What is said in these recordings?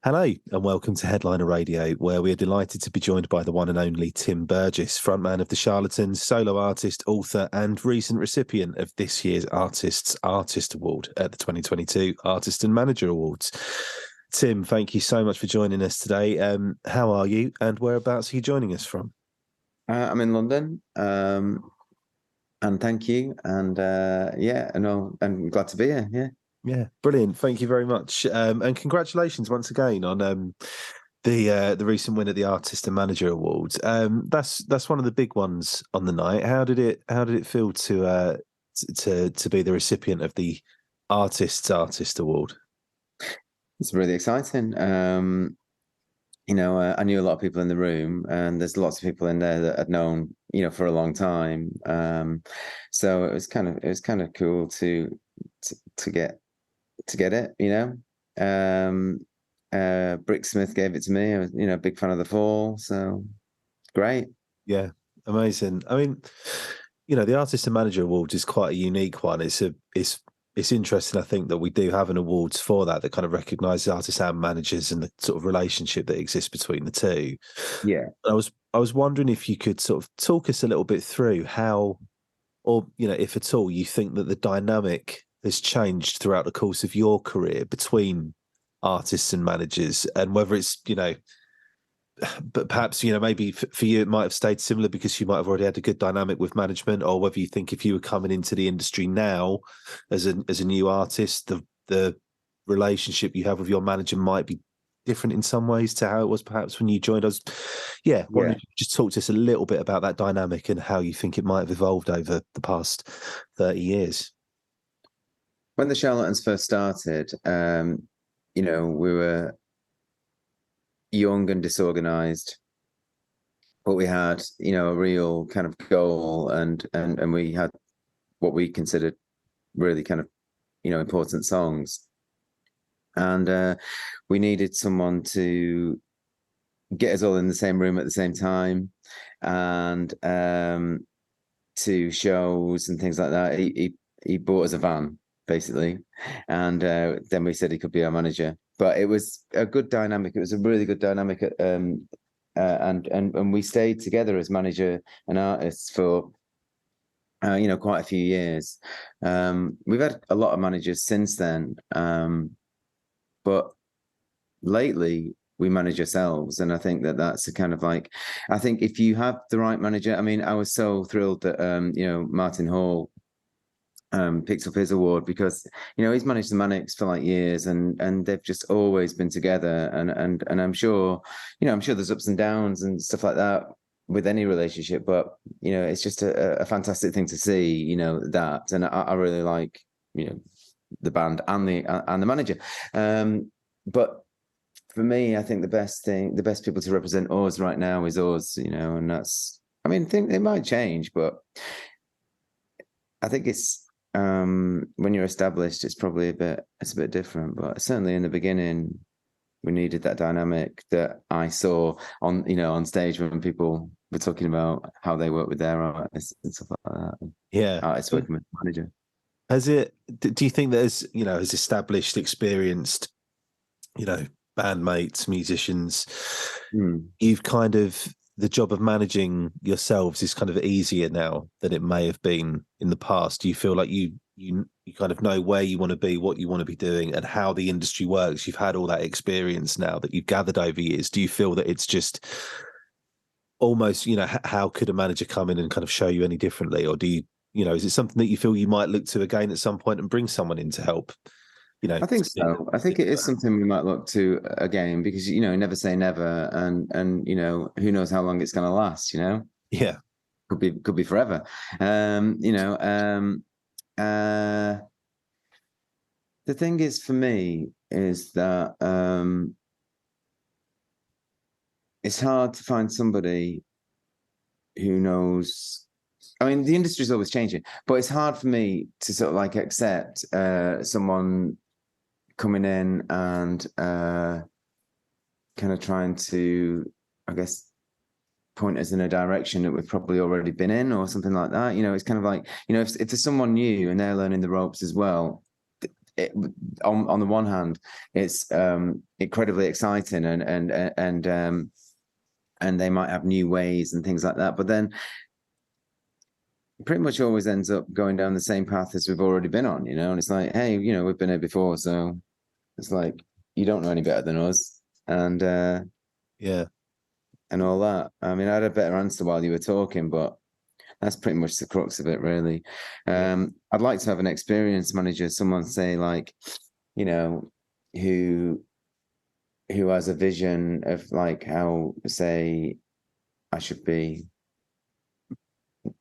Hello and welcome to Headliner Radio, where we are delighted to be joined by the one and only Tim Burgess, frontman of the Charlatans, solo artist, author and recent recipient of this year's Artist's Artist Award at the 2022 Artist and Manager Awards. Tim, thank you so much for joining us today. How are you and whereabouts are you joining us from? I'm in London, and thank you. And I'm glad to be here. Yeah, brilliant. Thank you very much. And congratulations once again on the recent win at the Artist and Manager Awards. That's one of the big ones on the night. How did it feel to be the recipient of the Artist's Artist Award? It's really exciting. I knew a lot of people in the room, and there's lots of people in there that I'd known, for a long time. So it was kind of cool to get it. Brick Smith gave it to me. I was, a big fan of The Fall, so great. Yeah, amazing. I mean, the Artist and Manager Awards is quite a unique one. It's interesting, I think, that we do have an awards for that kind of recognises artists and managers and the sort of relationship that exists between the two. Yeah. I was wondering if you could sort of talk us a little bit through how, or if at all, you think that the dynamic has changed throughout the course of your career between artists and managers, and whether it's, but perhaps, maybe for you, it might have stayed similar because you might have already had a good dynamic with management, or whether you think if you were coming into the industry now as a new artist, the relationship you have with your manager might be different in some ways to how it was perhaps when you joined us. Yeah. Why don't you just talk to us a little bit about that dynamic and how you think it might have evolved over the past 30 years? When the Charlatans first started, we were young and disorganized, but we had, a real kind of goal, and we had what we considered really kind of, important songs. And we needed someone to get us all in the same room at the same time, and to shows and things like that. He bought us a van, basically, and then we said he could be our manager. But it was a good dynamic. It was a really good dynamic, and we stayed together as manager and artists for quite a few years. We've had a lot of managers since then, but lately we manage ourselves, and I think that's a kind of like, I think if you have the right manager. I mean, I was so thrilled that Martin Hall picked up his award, because he's managed the Manics for like years, and they've just always been together, and I'm sure there's ups and downs and stuff like that with any relationship, but it's just a fantastic thing to see, that, and I really like the band and the manager, but for me, I think the best people to represent us right now is us, and that's, I mean, I think it might change, but I think it's when you're established, it's probably a bit different. But certainly in the beginning, we needed that dynamic that I saw on stage when people were talking about how they work with their artists and stuff like that. Yeah, artists working with the manager. Do you think that as established, experienced, bandmates, musicians, you've kind of, the job of managing yourselves is kind of easier now than it may have been in the past? Do you feel like you kind of know where you want to be, what you want to be doing, and how the industry works? You've had all that experience now that you've gathered over years. Do you feel that it's just almost, how could a manager come in and kind of show you any differently? Or do you, is it something that you feel you might look to again at some point and bring someone in to help? I think so. I think it is something we might look to again, because never say never, and who knows how long it's going to last. Yeah, could be forever. The thing is, for me, is that it's hard to find somebody who knows. I mean, the industry is always changing, but it's hard for me to sort of like accept someone coming in and kind of trying to, I guess, point us in a direction that we've probably already been in, or something like that. It's kind of like, if there's someone new and they're learning the ropes as well, on the one hand, it's incredibly exciting, and they might have new ways and things like that, but then pretty much always ends up going down the same path as we've already been on, and it's like, hey, we've been here before, so it's like, you don't know any better than us, and yeah, and all that. I mean, I had a better answer while you were talking, but that's pretty much the crux of it, really. I'd like to have an experienced manager, someone say like, who has a vision of like how, say, I should be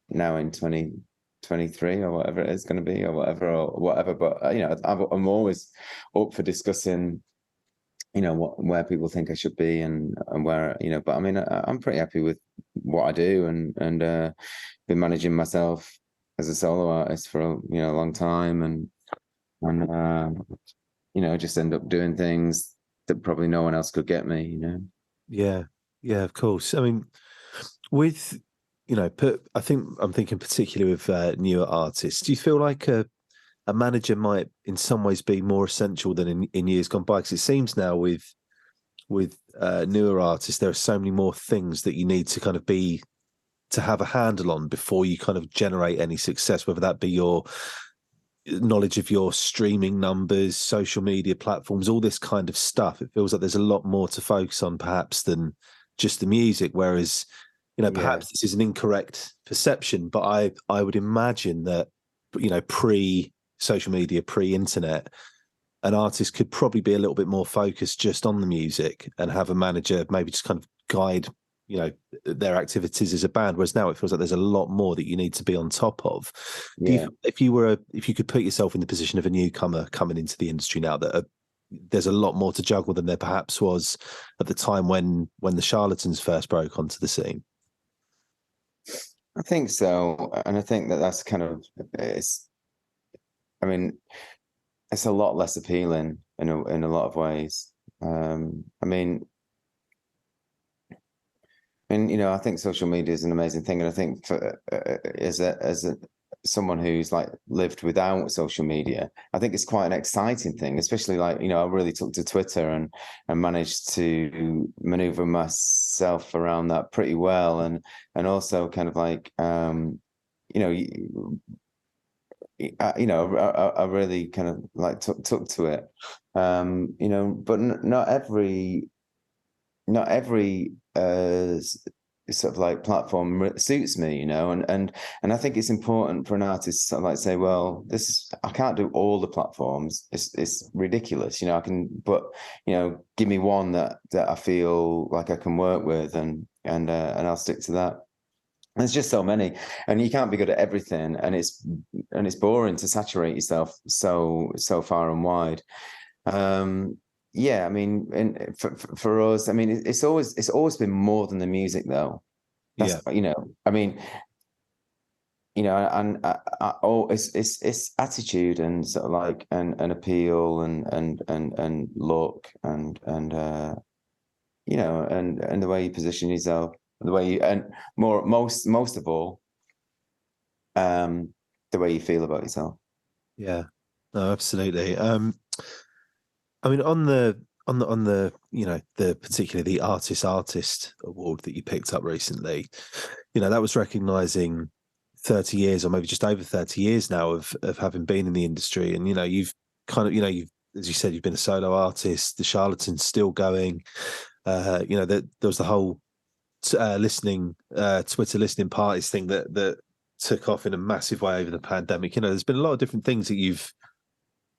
now in 2023 or whatever it is going to be, or whatever. But I'm always up for discussing, where people think I should be, and where, but I mean, I'm pretty happy with what I do, and been managing myself as a solo artist for a long time, and just end up doing things that probably no one else could get me. Yeah, of course. I mean, with I think I'm thinking particularly with newer artists. Do you feel like a manager might in some ways be more essential than in years gone by? Because it seems now with newer artists, there are so many more things that you need to kind of to have a handle on before you kind of generate any success, whether that be your knowledge of your streaming numbers, social media platforms, all this kind of stuff. It feels like there's a lot more to focus on perhaps than just the music, whereas perhaps this is an incorrect perception, but I would imagine that pre-social media, pre-internet, an artist could probably be a little bit more focused just on the music and have a manager maybe just kind of guide their activities as a band, whereas now it feels like there's a lot more that you need to be on top of. If you could put yourself in the position of a newcomer coming into the industry now, that there's a lot more to juggle than there perhaps was at the time when the Charlatans first broke onto the scene? I think so, and I think that's kind of it's a lot less appealing in a lot of ways. I think social media is an amazing thing, and I think for as someone who's like lived without social media, I think it's quite an exciting thing, especially like, I really took to Twitter and managed to maneuver myself around that pretty well, and also kind of like I really kind of like took to it, but not every sort of like platform suits me, and I think it's important for an artist to sort of like say, well, I can't do all the platforms. It's ridiculous, I can, but give me one that I feel like I can work with, and I'll stick to that. There's just so many, and you can't be good at everything, and it's boring to saturate yourself so far and wide. I mean, and for us, I mean, it's always been more than the music, though. That's, I mean, and it's attitude and sort of like and appeal and look and the way you position yourself, the way you, and most of all, the way you feel about yourself. Yeah, no, absolutely. I mean, on the the particularly the artist award that you picked up recently, that was recognizing 30 years or maybe just over 30 years now of having been in the industry, and you've kind of you've, as you said, you've been a solo artist. The Charlatans still going. There was the whole Twitter listening parties thing that took off in a massive way over the pandemic. There's been a lot of different things that you've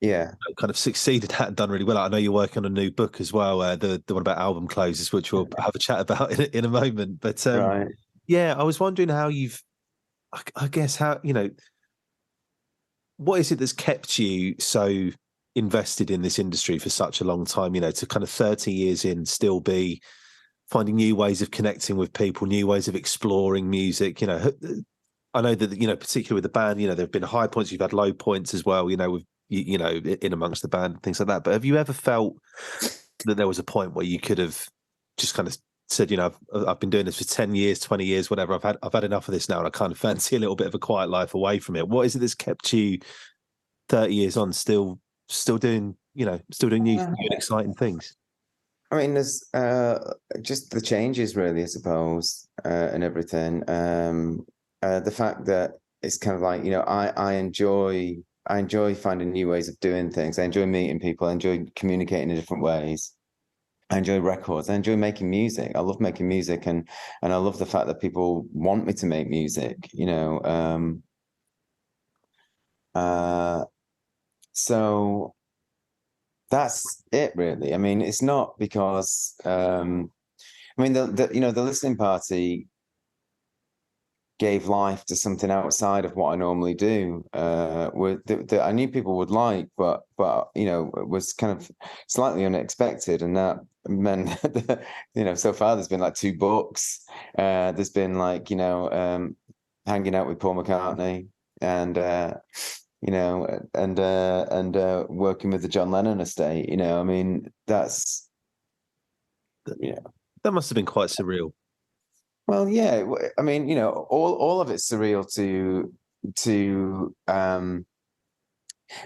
kind of succeeded at and done really well. I know you're working on a new book as well, the one about album closes, which we'll have a chat about in a moment. But right. I was wondering how I guess how what is it that's kept you so invested in this industry for such a long time, to kind of 30 years in still be finding new ways of connecting with people, new ways of exploring music. I know that, particularly with the band, there have been high points, you've had low points as well, with in amongst the band, things like that. But have you ever felt that there was a point where you could have just kind of said, I've been doing this for 10 years, 20 years, whatever. I've had enough of this now, and I kind of fancy a little bit of a quiet life away from it. What is it that's kept you 30 years on still still doing new and exciting things? I mean, there's just the changes, really, I suppose, and everything. The fact that it's kind of like, I enjoy finding new ways of doing things. I enjoy meeting people. I enjoy communicating in different ways. I enjoy records. I enjoy making music. I love making music, and I love the fact that people want me to make music. So that's it, really. I mean, it's not because I mean, the listening party gave life to something outside of what I normally do, that I knew people would like, but it was kind of slightly unexpected, and that meant that, so far there's been like 2 books. There's been like hanging out with Paul McCartney, and working with the John Lennon estate. I mean, that's That must have been quite surreal. Well, yeah. I mean, all of it's surreal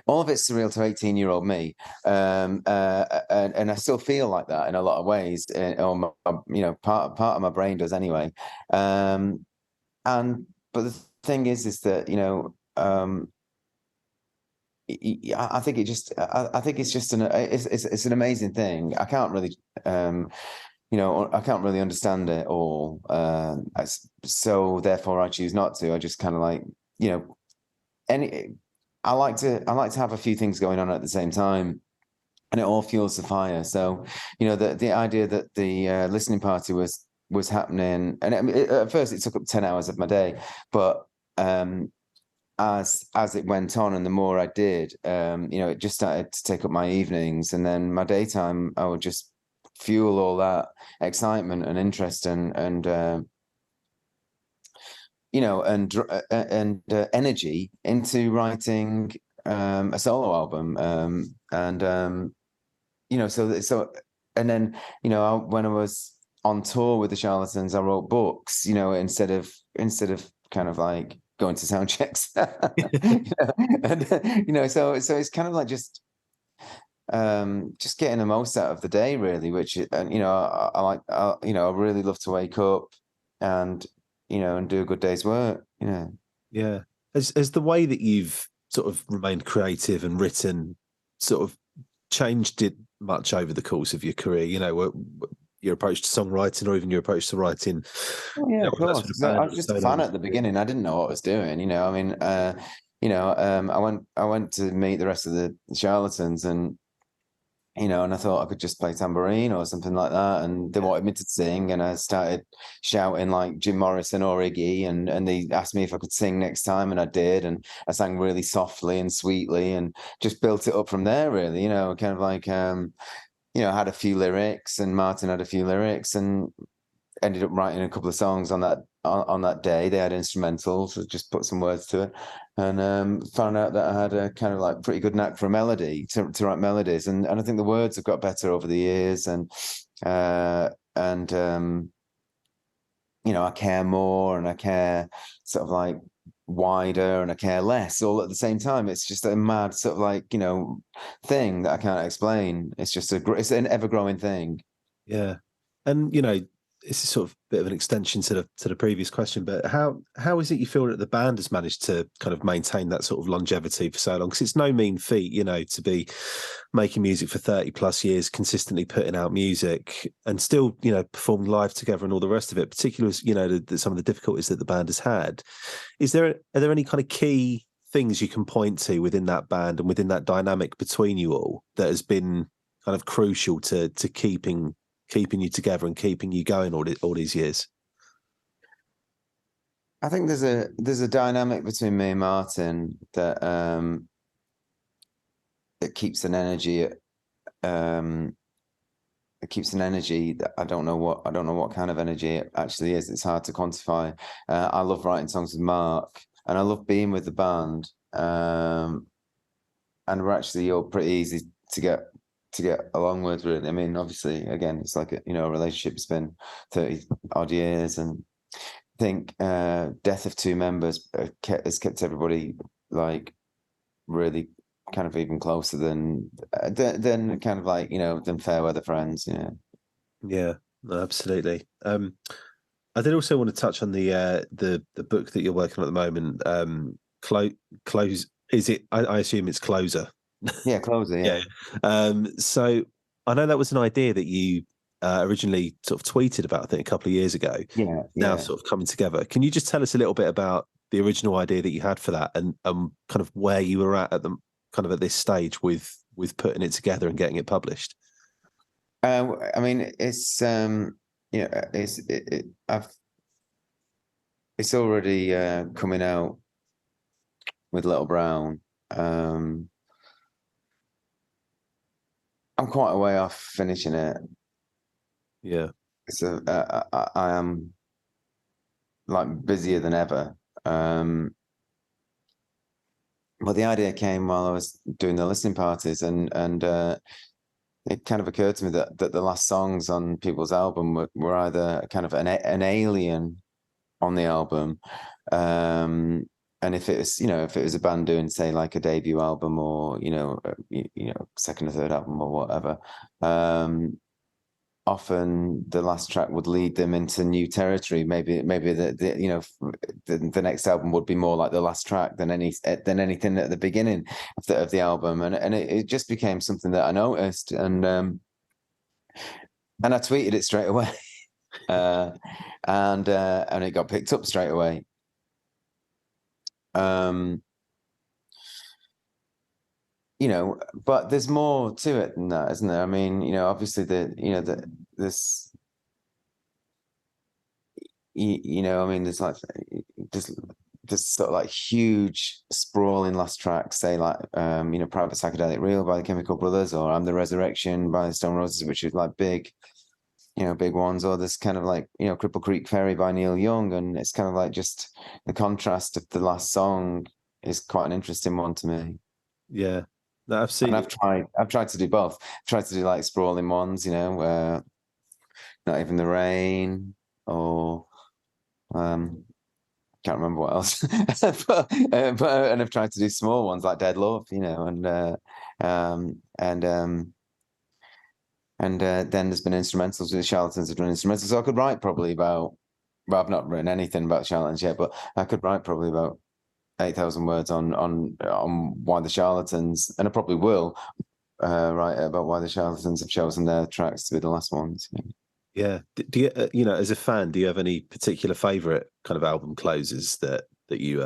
all of it's surreal to 18-year-old me, and I still feel like that in a lot of ways. Or part of my brain does anyway. But the thing is that I think I think it's just it's an amazing thing. I can't really I can't really understand it all. So therefore I choose not to. I just kind of like, any I like to have a few things going on at the same time, and it all fuels the fire. So, the idea that the listening party was happening, and at first it took up 10 hours of my day, but as it went on, and the more I did, it just started to take up my evenings, and then my daytime I would just fuel all that excitement and interest and energy into writing a solo album, and then when I was on tour with the Charlatans, I wrote books, instead of kind of like going to sound checks. And so it's kind of like just getting the most out of the day, really, which I really love to wake up and and do a good day's work. Yeah. Has the way that you've sort of remained creative and written sort of changed it much over the course of your career? Your approach to songwriting, or even your approach to writing? Oh, yeah, of course. I was just a fan at the beginning. I didn't know what I was doing. I mean, I went to meet the rest of the Charlatans, and and I thought I could just play tambourine or something like that. And they wanted me to sing, and I started shouting like Jim Morrison or Iggy, and they asked me if I could sing next time, and I did. And I sang really softly and sweetly, and just built it up from there, really, kind of like, I had a few lyrics, and Martin had a few lyrics, and ended up writing a couple of songs on that day. They had instrumentals, so just put some words to it, and found out that I had a kind of like pretty good knack for a melody, to write melodies, and I think the words have got better over the years, and I care more, and I care sort of like wider, and I care less, all at the same time. It's just a mad sort of like thing that I can't explain. It's just it's an ever-growing thing. Yeah. And this is sort of a bit of an extension to the previous question, but how is it you feel that the band has managed to kind of maintain that sort of longevity for so long? Because it's no mean feat, to be making music for 30 plus years, consistently putting out music, and still, performing live together and all the rest of it, particularly as, some of the difficulties that the band has had. Are there any kind of key things you can point to within that band and within that dynamic between you all that has been kind of crucial to keeping you together and keeping you going all these years? I think there's a dynamic between me and Martin that that keeps an energy. It keeps an energy that I don't know what kind of energy it actually is. It's hard to quantify. I love writing songs with Mark, and I love being with the band. And we're actually all pretty easy to get along with, really. I mean, obviously, again, it's like a relationship has been 30 odd years, and I think death of 2 members has kept everybody like really kind of even closer than kind of like, than fair weather friends. Yeah, no, absolutely. I did also want to touch on the book that you're working on at the moment. Close, is it? I assume it's Closer. Yeah, closer. Yeah. Yeah, So I know that was an idea that you originally sort of tweeted about, I think, a couple of years ago. yeah, Now yeah. sort of coming together. Can you just tell us a little bit about the original idea that you had for that, and kind of where you were at the kind of at this stage with putting it together and getting it published? I mean, it's it's already coming out with Little Brown. Um, I'm quite a way off finishing it. Yeah, I am like busier than ever. But the idea came while I was doing the listening parties, and it kind of occurred to me that the last songs on people's album were either kind of an alien on the album, and if it was, if it was a band doing, say, like a debut album, or second or third album or whatever, often the last track would lead them into new territory. Maybe the next album would be more like the last track than anything at the beginning of the album, and it just became something that I noticed, and I tweeted it straight away, and it got picked up straight away. But there's more to it than that, isn't there? I mean, obviously this, I mean, there's like this sort of like huge sprawling last tracks, say like, Private Psychedelic Real by the Chemical Brothers, or I'm the Resurrection by the Stone Roses, which is like big ones, or this kind of like, Cripple Creek Ferry by Neil Young. And it's kind of like just the contrast of the last song is quite an interesting one to me. yeah, no, absolutely. And I've tried to do both. I've tried to do like sprawling ones, Not Even the Rain, or can't remember what else. but and I've tried to do small ones like Dead Love, and then there's been instrumentals with the Charlatans. Have done instrumentals, so I could write probably about. Well, I've not written anything about Charlatans yet, but I could write probably about 8,000 words on why the Charlatans, and I probably will write about why the Charlatans have chosen their tracks to be the last ones. Yeah. Do you, as a fan, do you have any particular favorite kind of album closes that you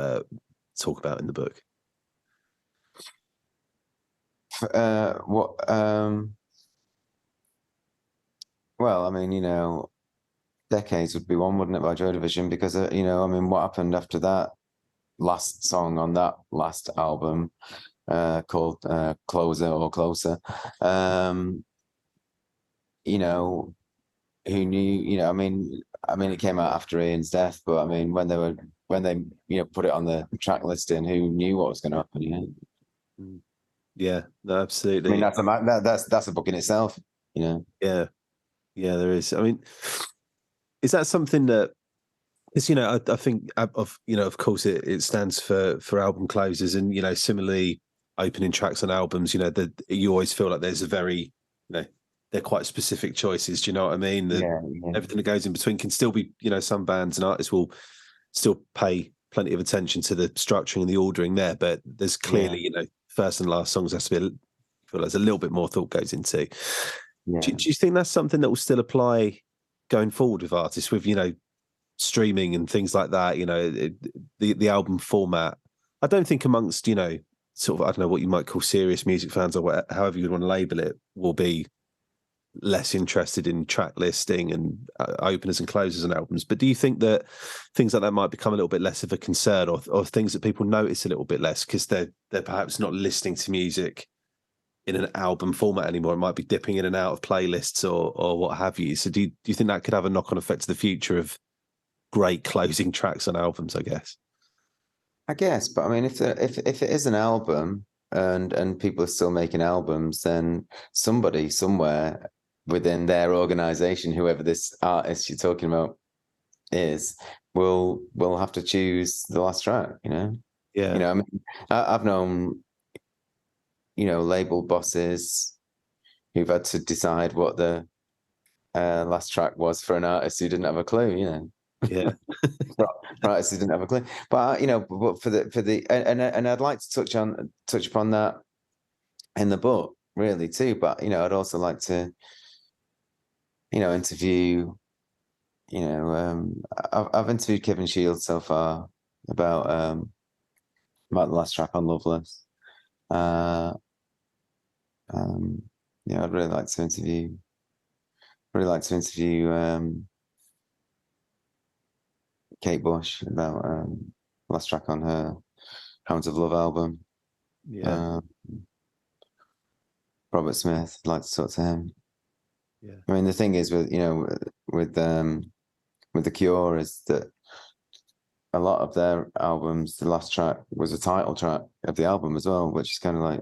talk about in the book? Well, I mean, Decades would be one, wouldn't it, by Joy Division? Because, I mean, what happened after that last song on that last album, called Closer or Closer, who knew, I mean, it came out after Ian's death, but I mean, when they put it on the track listing, who knew what was going to happen? Yeah, no, absolutely. I mean, that's a book in itself, Yeah, there is. I mean, is that something that? Because I think of course it stands for album closes, and similarly opening tracks on albums. That you always feel like there's a very they're quite specific choices. Do you know what I mean? Yeah. Everything that goes in between can still be, some bands and artists will still pay plenty of attention to the structuring and the ordering there, but there's clearly, first and last songs has to be, I feel like there's a little bit more thought goes into. Yeah. Do you think that's something that will still apply going forward with artists, with, streaming and things like that, the album format? I don't think amongst, sort of, I don't know what you might call serious music fans, or whatever, however you want to label it, will be less interested in track listing and openers and closers and albums. But do you think that things like that might become a little bit less of a concern, or things that people notice a little bit less because they're perhaps not listening to music in an album format anymore? It might be dipping in and out of playlists or what have you. So do you think that could have a knock-on effect to the future of great closing tracks on albums, I guess? I guess, but I mean, if it is an album and people are still making albums, then somebody somewhere within their organization, whoever this artist you're talking about is, will have to choose the last track. Yeah. I mean, I've known label bosses who've had to decide what the last track was for an artist who didn't have a clue, Yeah. for artists who didn't have a clue. But but for the and I'd like to touch upon that in the book really too. But I'd also like to interview. I've interviewed Kevin Shields so far about the last track on Loveless. I'd really like to interview. Kate Bush about last track on her Hounds of Love album. Yeah. Robert Smith, I'd like to talk to him. Yeah. I mean, the thing is with The Cure is that a lot of their albums, the last track was a title track of the album as well, which is kind of like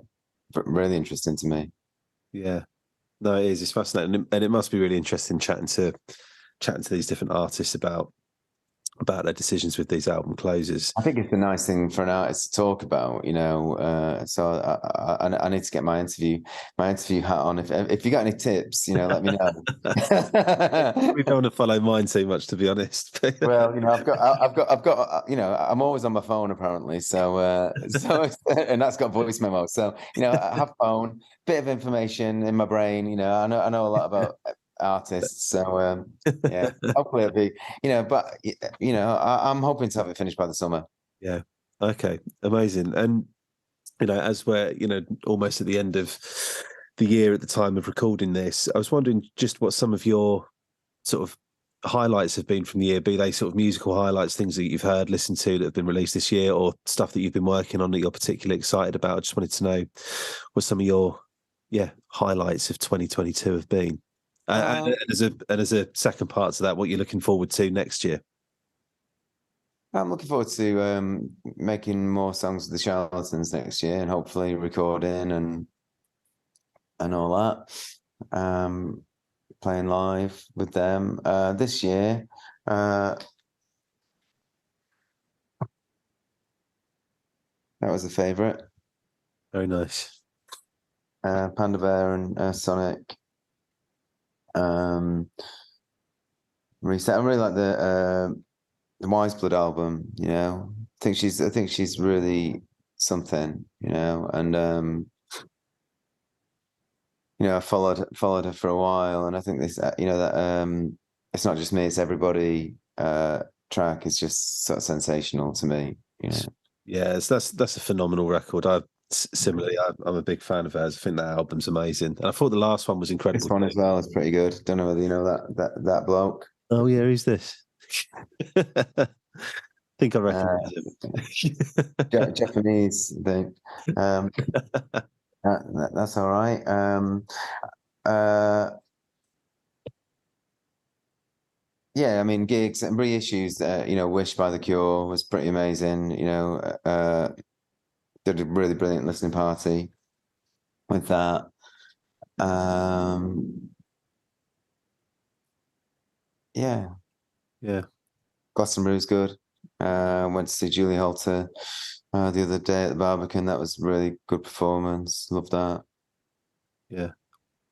really interesting to me. Yeah. No, it is. It's fascinating, and it must be really interesting chatting to these different artists about their decisions with these album closes. I think it's a nice thing for an artist to talk about, so I need to get my interview hat on. If you got any tips, let me know. We don't want to follow mine too much, to be honest. Well, I've got, I'm always on my phone apparently. So, and that's got voice memo. So, I have phone, bit of information in my brain. I know a lot about artists. So, yeah, hopefully it'll be, but I'm hoping to have it finished by the summer. Yeah. Okay. Amazing. And as we're almost at the end of the year at the time of recording this, I was wondering just what some of your sort of highlights have been from the year, be they sort of musical highlights, things that you've heard, listened to that have been released this year, or stuff that you've been working on that you're particularly excited about. I just wanted to know what some of your highlights of 2022 have been. And as a second part to that, what you're looking forward to next year. I'm looking forward to making more songs with the Charlatans next year, and hopefully recording and all that. Playing live with them this year. That was a favourite. Very nice. Panda Bear and Sonic. Reset. I really like the Wise Blood album. I think she's really something. And I followed her for a while, and I think this, that It's Not Just Me, It's Everybody track is just sort of sensational to me. Yeah, that's a phenomenal record. Similarly, I'm a big fan of hers. I think that album's amazing, and I thought the last one was incredible. This one as well is pretty good. Don't know whether you know that bloke. Oh yeah, who's this? I think I recognise him. Japanese thing. That's all right. Yeah, I mean, gigs and reissues. Wish by The Cure was pretty amazing. Did a really brilliant listening party with that. Yeah. Glastonbury's good. Went to see Julie Holter the other day at the Barbican. That was a really good performance. Loved that. Yeah,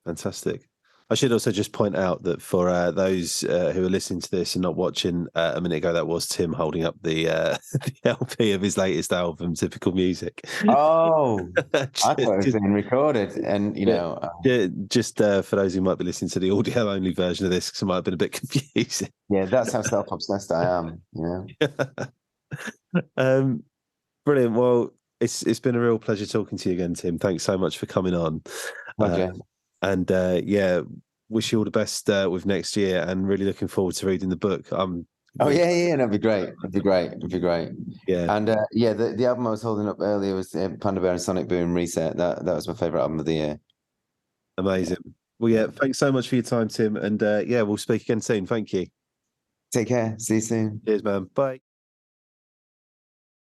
fantastic. I should also just point out that for those who are listening to this and not watching a minute ago, that was Tim holding up the the LP of his latest album, Typical Music. Oh, I thought it was being recorded, and just for those who might be listening to the audio only version of this, because it might have been a bit confusing. Yeah, that's how self-obsessed I am. Brilliant. Well, it's been a real pleasure talking to you again, Tim. Thanks so much for coming on. Pleasure. And wish you all the best with next year, and really looking forward to reading the book. That'd be great. Yeah. And the album I was holding up earlier was Panda Bear and Sonic Boom Reset. That was my favorite album of the year. Amazing. Well, yeah, thanks so much for your time, Tim. And we'll speak again soon. Thank you. Take care. See you soon. Cheers, man. Bye.